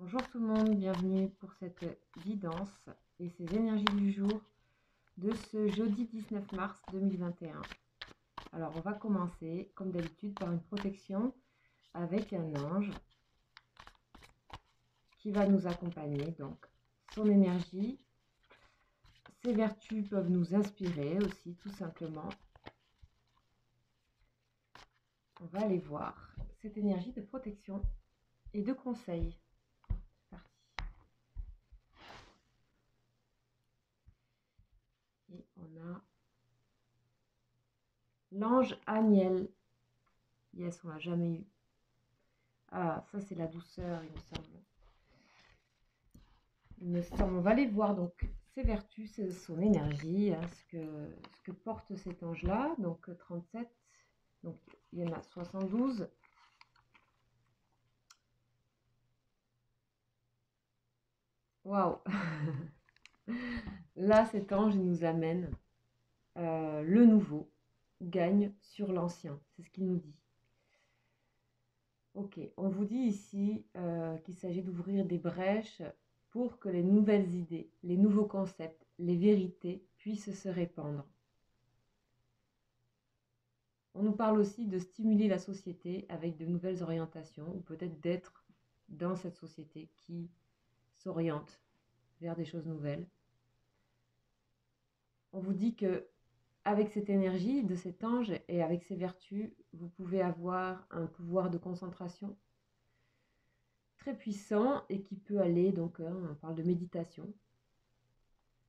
Bonjour tout le monde, bienvenue pour cette guidance et ces énergies du jour de ce jeudi 19 mars 2021. Alors on va commencer comme d'habitude par une protection avec un ange qui va nous accompagner. Donc son énergie, ses vertus peuvent nous inspirer aussi tout simplement. On va aller voir cette énergie de protection et de conseil. Et on a l'ange Aniel. Yes, on l'a jamais eu. Ah, ça c'est la douceur, il me semble. On va aller voir donc ses vertus, son énergie, hein, ce que porte cet ange-là. Donc 37, donc il y en a 72. Waouh. Là, cet ange il nous amène le nouveau gagne sur l'ancien. C'est ce qu'il nous dit. Ok, on vous dit ici qu'il s'agit d'ouvrir des brèches pour que les nouvelles idées, les nouveaux concepts, les vérités puissent se répandre. On nous parle aussi de stimuler la société avec de nouvelles orientations ou peut-être d'être dans cette société qui s'oriente vers des choses nouvelles. On vous dit que avec cette énergie de cet ange et avec ses vertus, vous pouvez avoir un pouvoir de concentration très puissant et qui peut aller, donc on parle de méditation.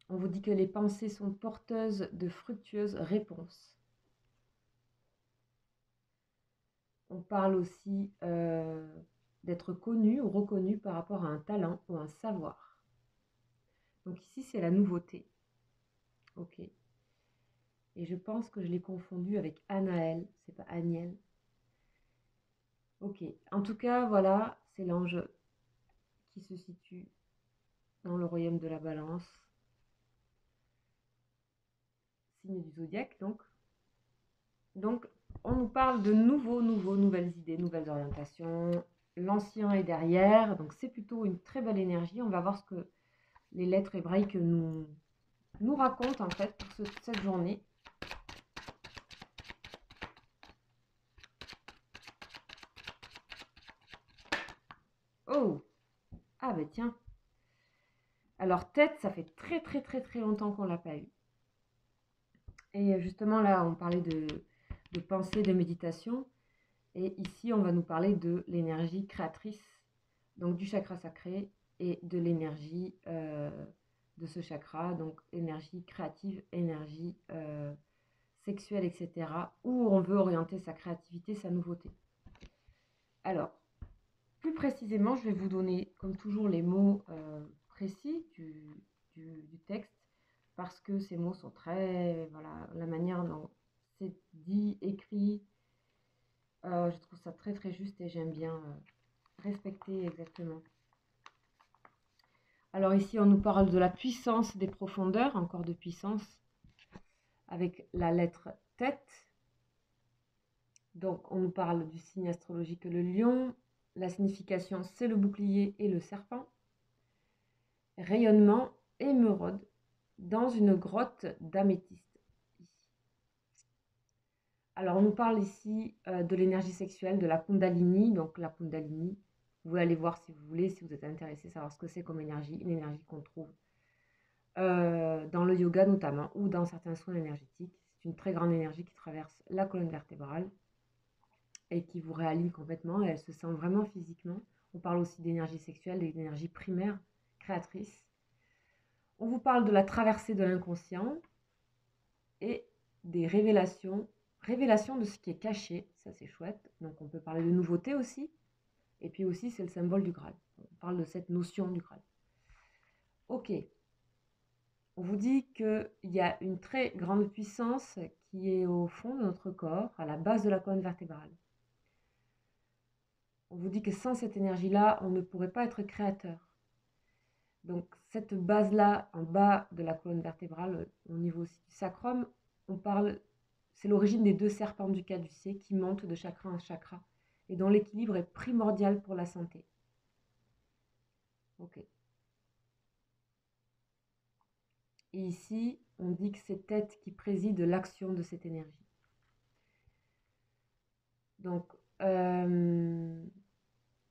On vous dit que les pensées sont porteuses de fructueuses réponses. On parle aussi d'être connu ou reconnu par rapport à un talent ou un savoir. Donc ici, c'est la nouveauté. Ok. Et je pense que je l'ai confondu avec Anaël, c'est pas Aniel. Ok. En tout cas, voilà, c'est l'ange qui se situe dans le royaume de la balance. Signe du zodiaque, donc. Donc, on nous parle de nouvelles idées, nouvelles orientations. L'ancien est derrière, donc c'est plutôt une très belle énergie. On va voir ce que les lettres hébraïques nous racontent en fait pour cette journée. Oh! Ah ben tiens. Alors tête, ça fait très longtemps qu'on l'a pas eu. Et justement là, on parlait de pensée, de méditation. Et ici, on va nous parler de l'énergie créatrice, donc du chakra sacré et de l'énergie de ce chakra, donc énergie créative, énergie sexuelle, etc., où on veut orienter sa créativité, sa nouveauté. Alors, plus précisément, je vais vous donner, comme toujours, les mots précis du texte, parce que ces mots sont très, voilà, la manière dont c'est dit, écrit, je trouve ça très juste et j'aime bien respecter exactement. Alors ici, on nous parle de la puissance des profondeurs, encore de puissance, avec la lettre tête. Donc, on nous parle du signe astrologique le lion. La signification, c'est le bouclier et le serpent. Rayonnement, émeraude, dans une grotte d'améthyste. Alors, on nous parle ici de l'énergie sexuelle, de la Kundalini. Donc, la Kundalini, vous pouvez aller voir si vous voulez, si vous êtes intéressé, savoir ce que c'est comme énergie. Une énergie qu'on trouve dans le yoga notamment, ou dans certains soins énergétiques. C'est une très grande énergie qui traverse la colonne vertébrale et qui vous réaligne complètement, et elle se sent vraiment physiquement. On parle aussi d'énergie sexuelle et d'énergie primaire, créatrice. On vous parle de la traversée de l'inconscient et des révélations de ce qui est caché, ça c'est chouette. Donc on peut parler de nouveauté aussi, et puis aussi c'est le symbole du Graal. On parle de cette notion du Graal. Ok. On vous dit qu'il y a une très grande puissance qui est au fond de notre corps, à la base de la colonne vertébrale. On vous dit que sans cette énergie-là, on ne pourrait pas être créateur. Donc cette base-là, en bas de la colonne vertébrale, au niveau aussi du sacrum, on parle, c'est l'origine des deux serpents du caducée qui montent de chakra en chakra et dont l'équilibre est primordial pour la santé. Ok. Et ici, on dit que c'est tête qui préside l'action de cette énergie. Donc,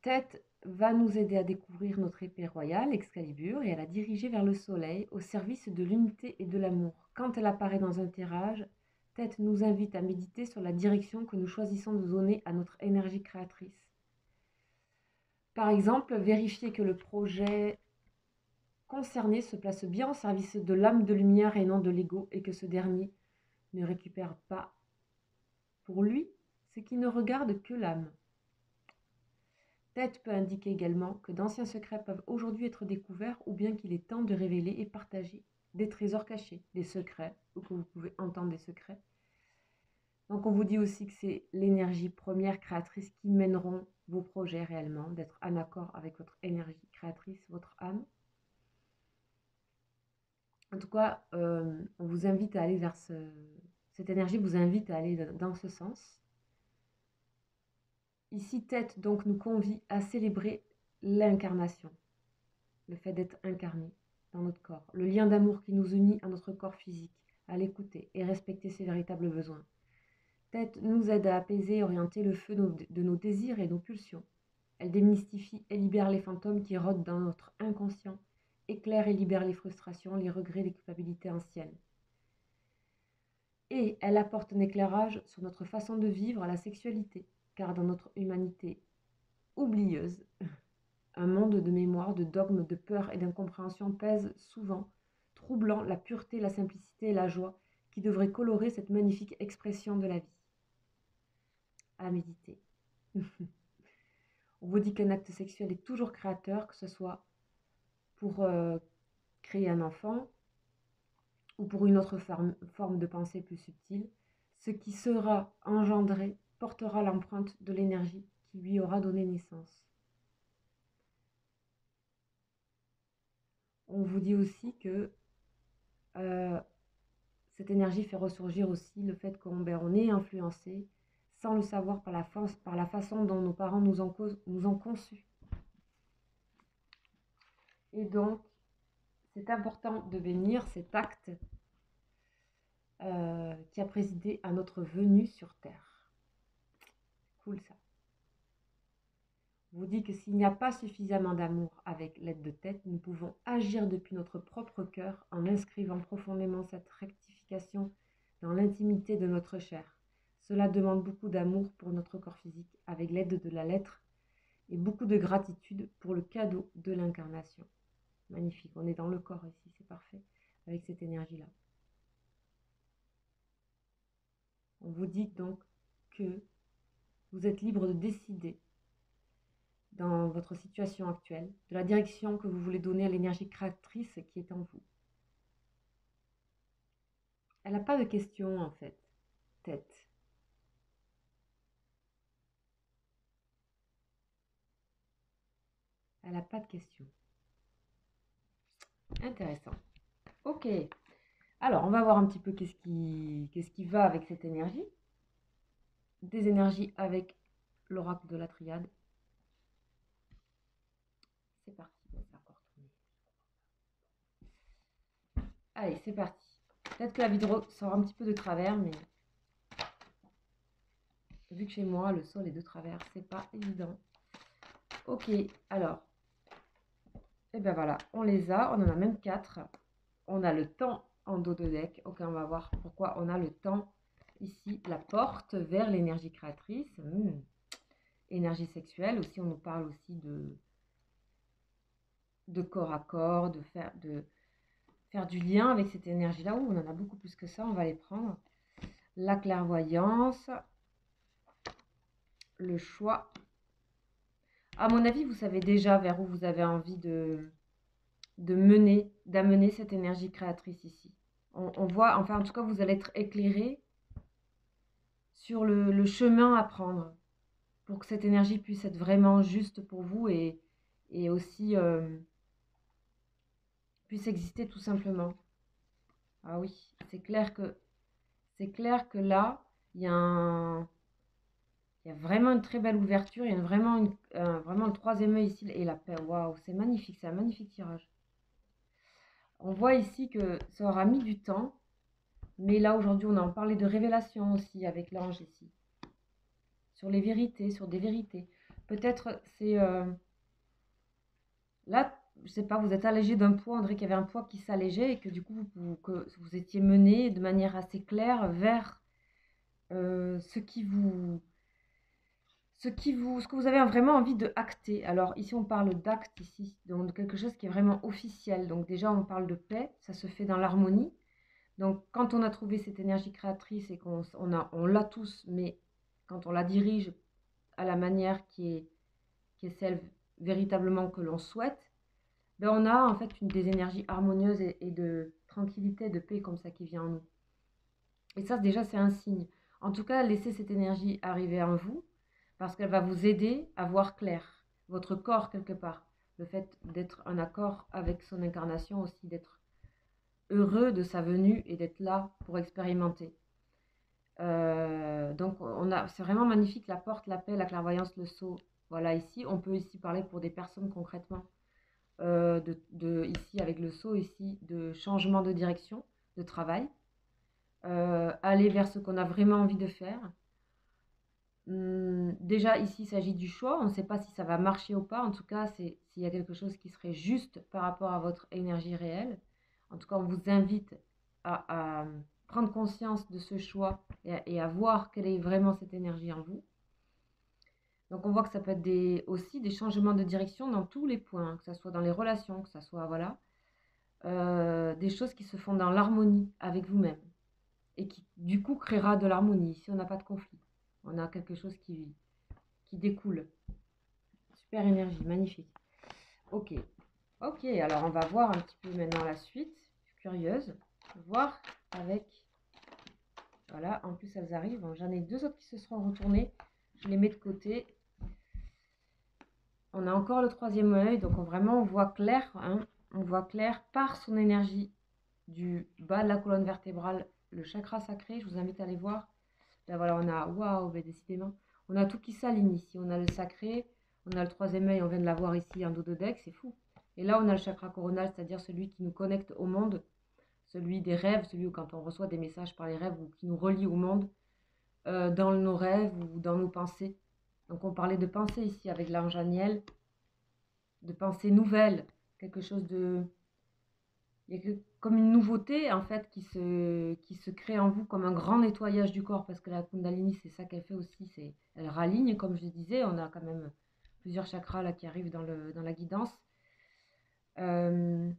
tête va nous aider à découvrir notre épée royale, Excalibur, et à la diriger vers le soleil, au service de l'unité et de l'amour. Quand elle apparaît dans un tirage, tête nous invite à méditer sur la direction que nous choisissons de donner à notre énergie créatrice. Par exemple, vérifier que le projet concerné se place bien au service de l'âme de lumière et non de l'ego, et que ce dernier ne récupère pas pour lui ce qui ne regarde que l'âme. Tête peut indiquer également que d'anciens secrets peuvent aujourd'hui être découverts, ou bien qu'il est temps de révéler et partager des trésors cachés, des secrets, ou que vous pouvez entendre des secrets. Donc on vous dit aussi que c'est l'énergie première créatrice qui mèneront vos projets réellement, d'être en accord avec votre énergie créatrice, votre âme. En tout cas, on vous invite à aller vers cette énergie vous invite à aller dans ce sens. Ici, tête donc nous convie à célébrer l'incarnation, le fait d'être incarné dans notre corps, le lien d'amour qui nous unit à notre corps physique, à l'écouter et respecter ses véritables besoins. Tête nous aide à apaiser et orienter le feu de nos désirs et nos pulsions. Elle démystifie et libère les fantômes qui rôdent dans notre inconscient, éclaire et libère les frustrations, les regrets, les culpabilités anciennes. Et elle apporte un éclairage sur notre façon de vivre la sexualité, car dans notre humanité oublieuse, un monde de mémoire, de dogmes, de peur et d'incompréhension pèse souvent, troublant la pureté, la simplicité et la joie qui devraient colorer cette magnifique expression de la vie. À méditer. On vous dit qu'un acte sexuel est toujours créateur, que ce soit pour créer un enfant ou pour une autre forme de pensée plus subtile. Ce qui sera engendré portera l'empreinte de l'énergie qui lui aura donné naissance. On vous dit aussi que cette énergie fait ressurgir aussi le fait qu'on est influencé sans le savoir par la façon dont nos parents nous ont conçus. Et donc, c'est important de bénir cet acte qui a présidé à notre venue sur Terre. Cool ça. On vous dit que s'il n'y a pas suffisamment d'amour avec l'aide de tête, nous pouvons agir depuis notre propre cœur en inscrivant profondément cette rectification dans l'intimité de notre chair. Cela demande beaucoup d'amour pour notre corps physique avec l'aide de la lettre et beaucoup de gratitude pour le cadeau de l'incarnation. Magnifique, on est dans le corps ici, c'est parfait, avec cette énergie-là. On vous dit donc que vous êtes libre de décider dans votre situation actuelle, de la direction que vous voulez donner à l'énergie créatrice qui est en vous. Elle n'a pas de question en fait, tête. Elle n'a pas de question. Intéressant. Ok. Alors, on va voir un petit peu qu'est-ce qui va avec cette énergie. Des énergies avec l'oracle de la triade. C'est parti. Ça a encore tourné. Allez, c'est parti. Peut-être que la vidéo sort un petit peu de travers, mais vu que chez moi, le sol est de travers, c'est pas évident. Ok, alors. Et ben voilà, on les a. On en a même 4. On a le temps en dos de deck. Ok, on va voir pourquoi on a le temps ici. La porte vers l'énergie créatrice. Énergie sexuelle aussi, on nous parle aussi de corps à corps, de faire du lien avec cette énergie-là. On en a beaucoup plus que ça, on va les prendre. La clairvoyance, le choix. À mon avis, vous savez déjà vers où vous avez envie d'amener cette énergie créatrice ici. On voit, enfin en tout cas, vous allez être éclairé sur le chemin à prendre pour que cette énergie puisse être vraiment juste pour vous et aussi puisse exister tout simplement. Ah oui, c'est clair que là, il y a Il y a vraiment une très belle ouverture. Il y a vraiment le troisième œil ici et la paix. Waouh, c'est magnifique, c'est un magnifique tirage. On voit ici que ça aura mis du temps, mais là aujourd'hui on a parlé de révélation aussi avec l'ange ici, sur les vérités, sur des vérités. Peut-être c'est là, je sais pas, vous êtes allégé d'un poids, on dirait qu'il y avait un poids qui s'allégeait et que du coup que vous étiez mené de manière assez claire vers ce qui vous ce que vous avez vraiment envie de acter. Alors ici, on parle d'acte ici, donc de quelque chose qui est vraiment officiel. Donc déjà, on parle de paix, ça se fait dans l'harmonie. Donc quand on a trouvé cette énergie créatrice et on l'a tous, mais quand on la dirige à la manière qui est celle véritablement que l'on souhaite, ben on a en fait des énergies harmonieuses et de tranquillité, de paix comme ça qui vient en nous. Et ça, déjà, c'est un signe. En tout cas, laissez cette énergie arriver en vous parce qu'elle va vous aider à voir clair. Votre corps, quelque part. Le fait d'être en accord avec son incarnation aussi, d'être heureux de sa venue et d'être là pour expérimenter. Donc, c'est vraiment magnifique la porte, la paix, la clairvoyance, le sceau. Voilà, ici, on peut ici parler pour des personnes concrètement. Ici, avec le sceau, ici, de changement de direction, de travail. Aller vers ce qu'on a vraiment envie de faire. Déjà, ici, il s'agit du choix. On ne sait pas si ça va marcher ou pas. En tout cas, c'est s'il y a quelque chose qui serait juste par rapport à votre énergie réelle. En tout cas, on vous invite à prendre conscience de ce choix et à voir quelle est vraiment cette énergie en vous. Donc, on voit que ça peut être aussi des changements de direction dans tous les points, que ce soit dans les relations, que ce soit, voilà, des choses qui se font dans l'harmonie avec vous-même et qui, du coup, créera de l'harmonie si on n'a pas de conflit. On a quelque chose qui découle. Super énergie, magnifique. Ok. Ok, alors on va voir un petit peu maintenant la suite. Je suis curieuse. Voir avec... Voilà, en plus elles arrivent. J'en ai deux autres qui se seront retournées. Je les mets de côté. On a encore le troisième œil. Donc vraiment on voit clair. Hein, on voit clair par son énergie du bas de la colonne vertébrale. Le chakra sacré, je vous invite à aller voir. Là voilà, on a... Waouh, ben, décidément. On a tout qui s'aligne ici. On a le sacré. On a le troisième œil, on vient de l'avoir ici en dos de deck, c'est fou. Et là, on a le chakra coronal, c'est-à-dire celui qui nous connecte au monde, celui des rêves, celui où quand on reçoit des messages par les rêves ou qui nous relie au monde, dans nos rêves ou dans nos pensées. Donc on parlait de pensée ici avec l'ange Aniel, de pensée nouvelle, quelque chose de... Il y a comme une nouveauté en fait qui se crée en vous comme un grand nettoyage du corps parce que la Kundalini c'est ça qu'elle fait aussi, elle raligne comme je disais, on a quand même plusieurs chakras là qui arrivent dans la guidance. Elle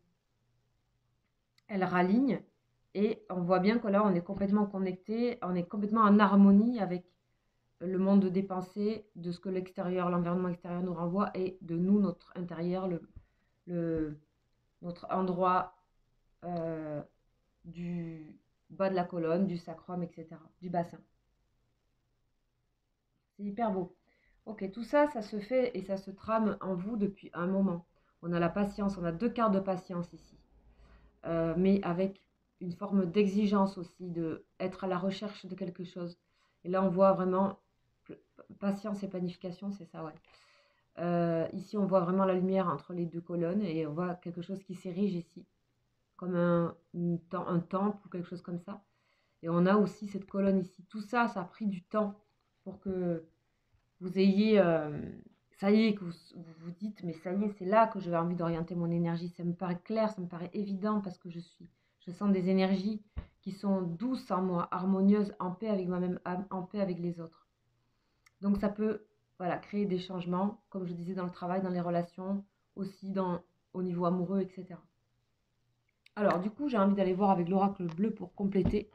raligne et on voit bien que là on est complètement connecté, on est complètement en harmonie avec le monde des pensées, de ce que l'extérieur, l'environnement extérieur nous renvoie et de nous, notre intérieur, notre endroit du bas de la colonne, du sacrum, etc., du bassin. C'est hyper beau. Ok, tout ça, ça se fait et ça se trame en vous depuis un moment. On a la patience, on a deux quarts de patience ici. Mais avec une forme d'exigence aussi, de être à la recherche de quelque chose. Et là, on voit vraiment patience et planification, c'est ça, ouais. Ici, on voit vraiment la lumière entre les deux colonnes et on voit quelque chose qui s'érige ici, comme un temple ou quelque chose comme ça. Et on a aussi cette colonne ici. Tout ça, ça a pris du temps pour que vous ayez... ça y est, que vous dites, mais ça y est, c'est là que j'ai envie d'orienter mon énergie. Ça me paraît clair, ça me paraît évident parce que je sens des énergies qui sont douces en moi, harmonieuses, en paix avec moi-même, en paix avec les autres. Donc ça peut, voilà, créer des changements, comme je disais, dans le travail, dans les relations, aussi au niveau amoureux, etc. Alors du coup, j'ai envie d'aller voir avec l'oracle bleu pour compléter.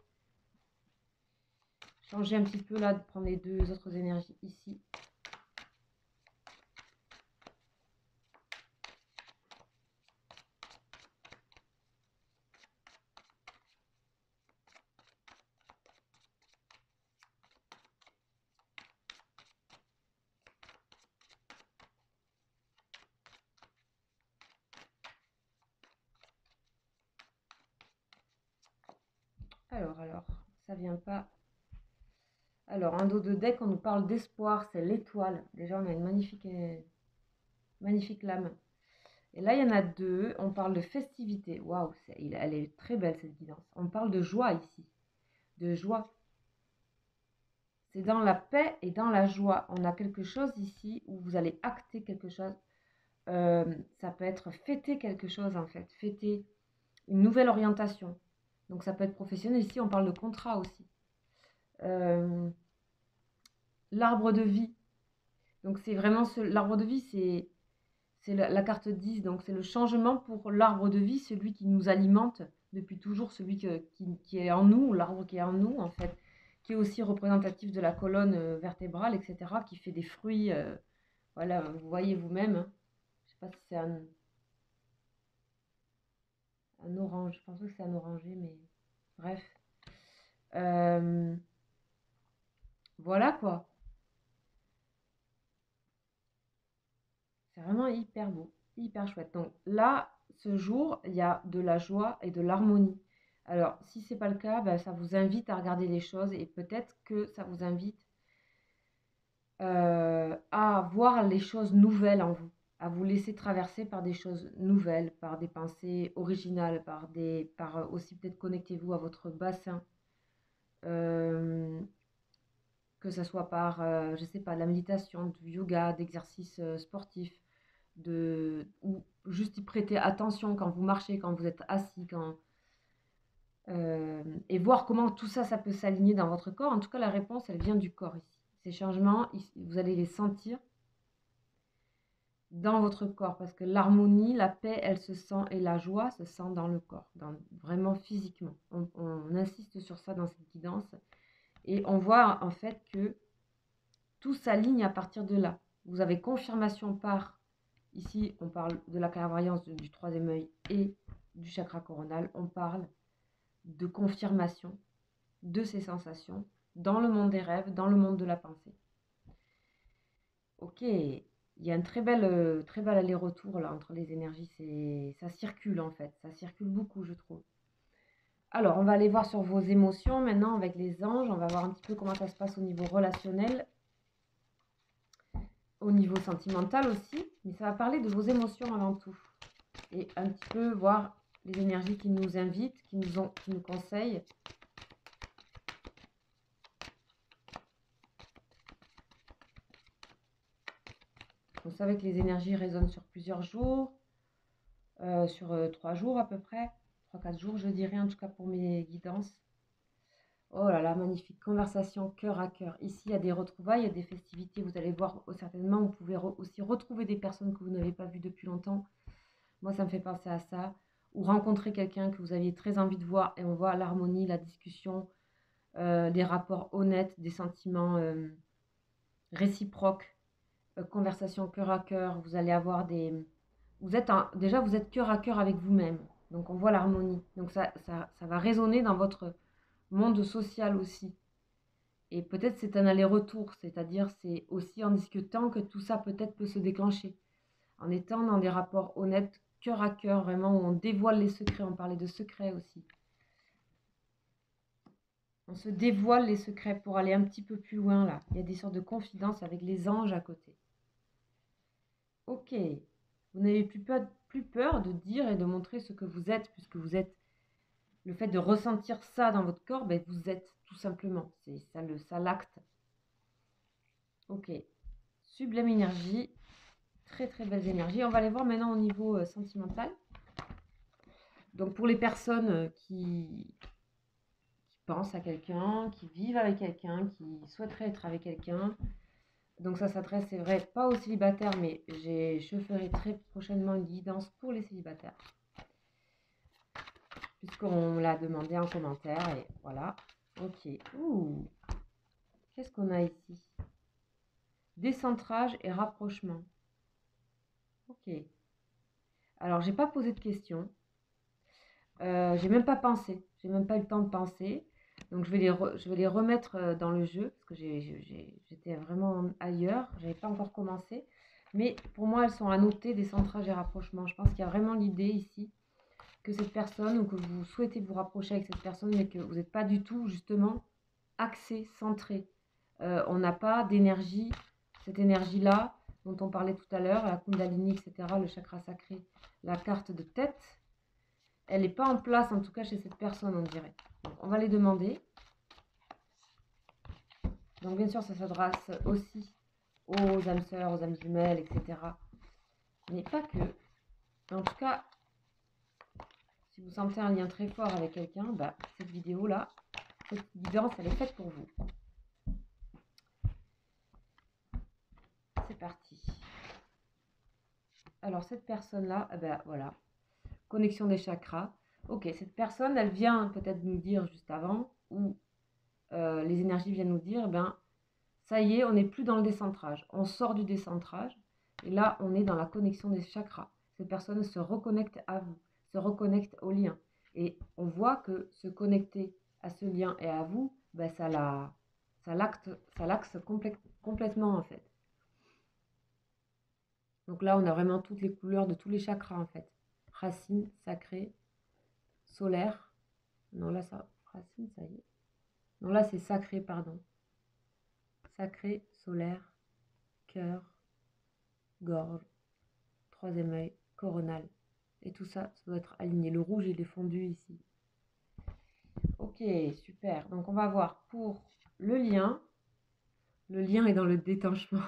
Changer un petit peu là, de prendre les deux autres énergies ici. Alors, ça vient pas. Alors, un dos de deck, on nous parle d'espoir, c'est l'étoile. Déjà, on a une magnifique lame. Et là, il y en a deux. On parle de festivité. Waouh, elle est très belle cette guidance. On parle de joie ici. De joie. C'est dans la paix et dans la joie. On a quelque chose ici où vous allez acter quelque chose. Ça peut être fêter quelque chose en fait. Fêter une nouvelle orientation. Donc ça peut être professionnel. Ici, on parle de contrat aussi. L'arbre de vie. Donc c'est vraiment l'arbre de vie, c'est la carte 10. Donc c'est le changement pour l'arbre de vie, celui qui nous alimente depuis toujours, celui qui est en nous, l'arbre qui est en nous en fait, qui est aussi représentatif de la colonne vertébrale, etc., qui fait des fruits. Voilà, vous voyez vous-même. Hein. Je sais pas si c'est un orange. Je pense que c'est un orangé, mais bref. Euh, voilà quoi. C'est vraiment hyper beau, hyper chouette. Donc là, ce jour, il y a de la joie et de l'harmonie. Alors, si ce n'est pas le cas, ben, ça vous invite à regarder les choses et peut-être que ça vous invite à voir les choses nouvelles en vous, à vous laisser traverser par des choses nouvelles, par des pensées originales, par aussi peut-être connectez-vous à votre bassin, euh, que ce soit par, je sais pas, de la méditation, du yoga, d'exercices sportifs, ou juste y prêter attention quand vous marchez, quand vous êtes assis, et voir comment tout ça, ça peut s'aligner dans votre corps. En tout cas, la réponse, elle vient du corps ici. Ces changements, vous allez les sentir dans votre corps parce que l'harmonie, la paix, elle se sent et la joie se sent dans le corps, vraiment physiquement. On insiste sur ça dans cette guidance et on voit en fait que tout s'aligne à partir de là. Vous avez confirmation par, ici on parle de la clairvoyance du troisième œil et du chakra coronal, on parle de confirmation de ces sensations dans le monde des rêves, dans le monde de la pensée. Ok, il y a un très bel aller-retour là entre les énergies, ça circule en fait, ça circule beaucoup je trouve. Alors, on va aller voir sur vos émotions maintenant avec les anges, on va voir un petit peu comment ça se passe au niveau relationnel, au niveau sentimental aussi, mais ça va parler de vos émotions avant tout. Et un petit peu voir les énergies qui nous invitent, qui nous conseillent. Vous savez que les énergies résonnent sur plusieurs jours, sur 3 jours à peu près, 3-4 jours je dirais en tout cas pour mes guidances. Oh là là, magnifique, conversation cœur à cœur. Ici, il y a des retrouvailles, il y a des festivités, vous allez voir certainement, vous pouvez aussi retrouver des personnes que vous n'avez pas vues depuis longtemps. Moi, ça me fait penser à ça. Ou rencontrer quelqu'un que vous aviez très envie de voir et on voit l'harmonie, la discussion, des rapports honnêtes, des sentiments réciproques, conversation cœur à cœur. Vous allez avoir déjà, vous êtes cœur à cœur avec vous-même. Donc, on voit l'harmonie. Donc, ça va résonner dans votre monde social aussi. Et peut-être c'est un aller-retour, c'est-à-dire c'est aussi en discutant que tout ça peut-être peut se déclencher. En étant dans des rapports honnêtes, cœur à cœur, vraiment, où on dévoile les secrets, on parlait de secrets aussi. On se dévoile les secrets pour aller un petit peu plus loin là. Il y a des sortes de confidences avec les anges à côté. Ok, vous n'avez plus peur de dire et de montrer ce que vous êtes, puisque vous êtes le fait de ressentir ça dans votre corps, ben vous êtes tout simplement. C'est ça l'acte. Ok, sublime énergie, très très belles énergies. On va les voir maintenant au niveau sentimental. Donc pour les personnes qui pensent à quelqu'un, qui vivent avec quelqu'un, qui souhaiteraient être avec quelqu'un. Donc ça s'adresse, c'est vrai, pas aux célibataires, mais je ferai très prochainement une guidance pour les célibataires. Puisqu'on l'a demandé en commentaire, et voilà. Ok. Ouh. Qu'est-ce qu'on a ici? Décentrage et rapprochement. Ok. Alors, j'ai pas posé de questions. J'ai même pas pensé. J'ai même pas eu le temps de penser. Donc, je vais les remettre dans le jeu. Parce que j'étais vraiment ailleurs. J'avais pas encore commencé. Mais pour moi, elles sont à noter, décentrage et rapprochement. Je pense qu'il y a vraiment l'idée ici que cette personne ou que vous souhaitez vous rapprocher avec cette personne, mais que vous n'êtes pas du tout, justement, axé, centré. on n'a pas d'énergie, cette énergie-là dont on parlait tout à l'heure, la Kundalini, etc., le chakra sacré, la carte de tête, elle n'est pas en place, en tout cas chez cette personne, on dirait. Donc, on va les demander. Donc, bien sûr, ça s'adresse aussi aux âmes sœurs, aux âmes jumelles, etc. Mais pas que. En tout cas, si vous sentez un lien très fort avec quelqu'un, bah, cette vidéo-là, cette guidance, elle est faite pour vous. C'est parti. Alors, cette personne-là, ben voilà, connexion des chakras. Ok, cette personne, elle vient peut-être nous dire juste avant, ou les énergies viennent nous dire, ben, ça y est, on n'est plus dans le décentrage. On sort du décentrage, et là, on est dans la connexion des chakras. Cette personne se reconnecte à vous, se reconnecte au lien. Et on voit que se connecter à ce lien et à vous, ben, ça l'axe complètement, en fait. Donc là, on a vraiment toutes les couleurs de tous les chakras, en fait. Racine, sacré, solaire. Non, là, ça... Racine, ça y est. Non, là, c'est sacré, pardon. Sacré, solaire, cœur, gorge, troisième œil, coronal. Et tout ça, ça doit être aligné. Le rouge, il est fondu ici. Ok, super. Donc, on va voir pour le lien. Le lien est dans le détachement.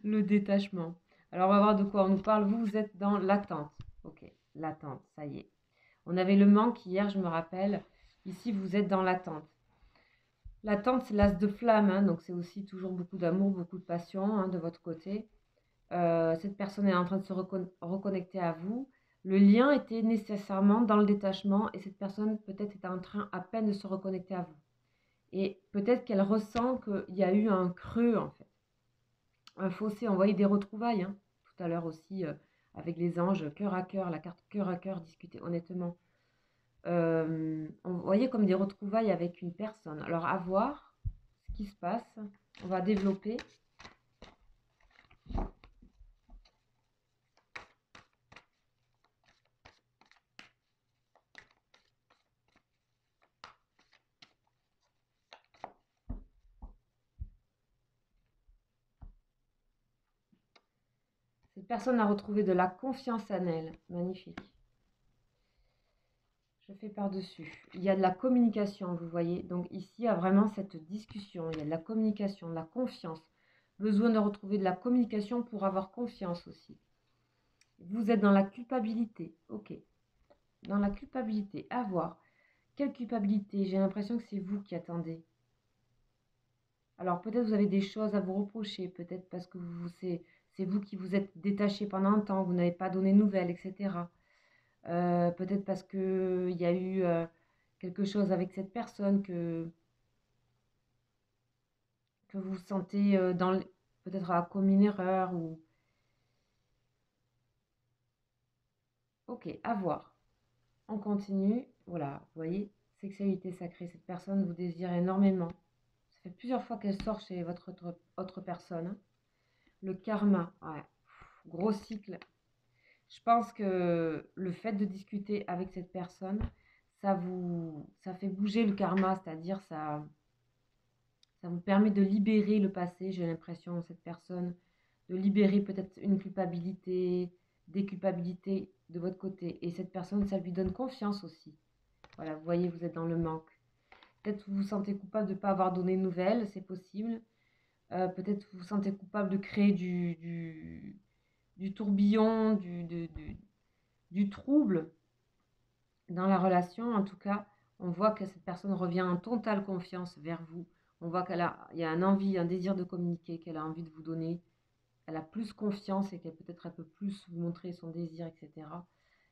Le détachement. Alors, on va voir de quoi on nous parle. Vous êtes dans l'attente. Ok, l'attente, ça y est. On avait le manque hier, je me rappelle. Ici, vous êtes dans l'attente. L'attente, c'est l'as de flamme, hein, donc c'est aussi toujours beaucoup d'amour, beaucoup de passion, hein, de votre côté. Cette personne est en train de se reconnecter à vous. Le lien était nécessairement dans le détachement et cette personne peut-être est en train à peine de se reconnecter à vous. Et peut-être qu'elle ressent qu'il y a eu un creux, en fait. Un fossé, on voyait des retrouvailles, hein, tout à l'heure aussi, avec les anges, cœur à cœur, la carte cœur à cœur, discuter honnêtement. On voyait comme des retrouvailles avec une personne. Alors, à voir ce qui se passe. On va développer. Cette personne a retrouvé de la confiance en elle. Magnifique. Je fais par-dessus. Il y a de la communication, vous voyez. Donc ici, il y a vraiment cette discussion. Il y a de la communication, de la confiance. Besoin de retrouver de la communication pour avoir confiance aussi. Vous êtes dans la culpabilité. Ok. Dans la culpabilité. À voir. Quelle culpabilité? J'ai l'impression que c'est vous qui attendez. Alors peut-être vous avez des choses à vous reprocher. Peut-être parce que c'est vous qui vous êtes détaché pendant un temps. Vous n'avez pas donné de nouvelles, etc. Peut-être parce qu'il y a eu quelque chose avec cette personne que vous sentez peut-être à commis une erreur ou... Ok, à voir. On continue. Voilà, vous voyez, sexualité sacrée. Cette personne vous désire énormément. Ça fait plusieurs fois qu'elle sort chez votre autre personne, hein. Le karma, ouais, gros cycle. Je pense que le fait de discuter avec cette personne, ça fait bouger le karma, c'est-à-dire ça vous permet de libérer le passé, j'ai l'impression, cette personne, de libérer peut-être une culpabilité, des culpabilités de votre côté. Et cette personne, ça lui donne confiance aussi. Voilà, vous voyez, vous êtes dans le manque. Peut-être vous vous sentez coupable de ne pas avoir donné de nouvelles, c'est possible. Peut-être vous vous sentez coupable de créer du tourbillon, du trouble dans la relation. En tout cas, on voit que cette personne revient en totale confiance vers vous. On voit il y a un envie, un désir de communiquer, qu'elle a envie de vous donner. Elle a plus confiance et qu'elle peut-être elle peut plus vous montrer son désir, etc.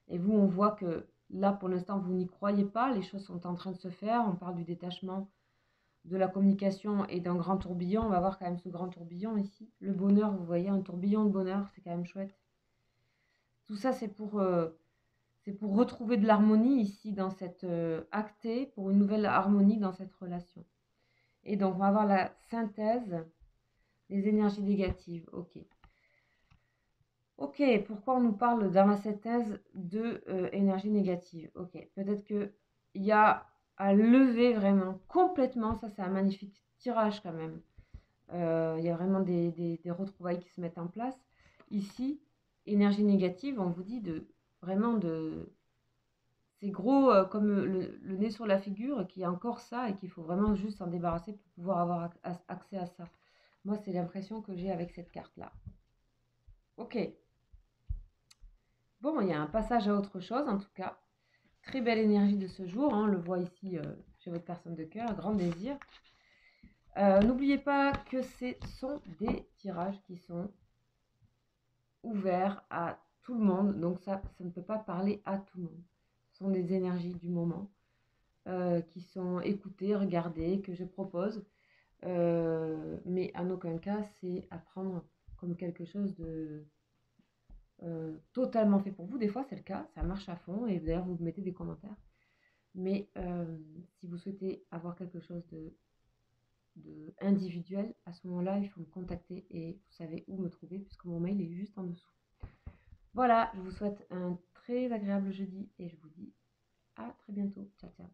Et vous, on voit que là, pour l'instant, vous n'y croyez pas. Les choses sont en train de se faire. On parle du détachement, de la communication et d'un grand tourbillon. On va voir quand même ce grand tourbillon ici. Le bonheur, vous voyez, un tourbillon de bonheur, c'est quand même chouette. Tout ça, c'est pour retrouver de l'harmonie ici dans cette actée, pour une nouvelle harmonie dans cette relation. Et donc, on va avoir la synthèse des énergies négatives. Ok. Ok, pourquoi on nous parle dans la synthèse de énergie négative? Ok, peut-être qu'il y a à lever vraiment complètement, ça c'est un magnifique tirage quand même. Il y a vraiment des retrouvailles qui se mettent en place. Ici, énergie négative, on vous dit vraiment de... C'est gros comme le nez sur la figure, qu'il y a encore ça et qu'il faut vraiment juste s'en débarrasser pour pouvoir avoir accès à ça. Moi, c'est l'impression que j'ai avec cette carte-là. Ok. Bon, il y a un passage à autre chose, en tout cas. Très belle énergie de ce jour, hein, on le voit ici chez votre personne de cœur, grand désir. N'oubliez pas que ce sont des tirages qui sont ouverts à tout le monde, donc ça ne peut pas parler à tout le monde. Ce sont des énergies du moment qui sont écoutées, regardées, que je propose, mais en aucun cas c'est à prendre comme quelque chose de totalement fait pour vous. Des fois c'est le cas, ça marche à fond, et d'ailleurs vous mettez des commentaires. Mais si vous souhaitez avoir quelque chose de individuel, à ce moment-là, il faut me contacter et vous savez où me trouver puisque mon mail est juste en dessous. Voilà, je vous souhaite un très agréable jeudi et je vous dis à très bientôt. Ciao, ciao.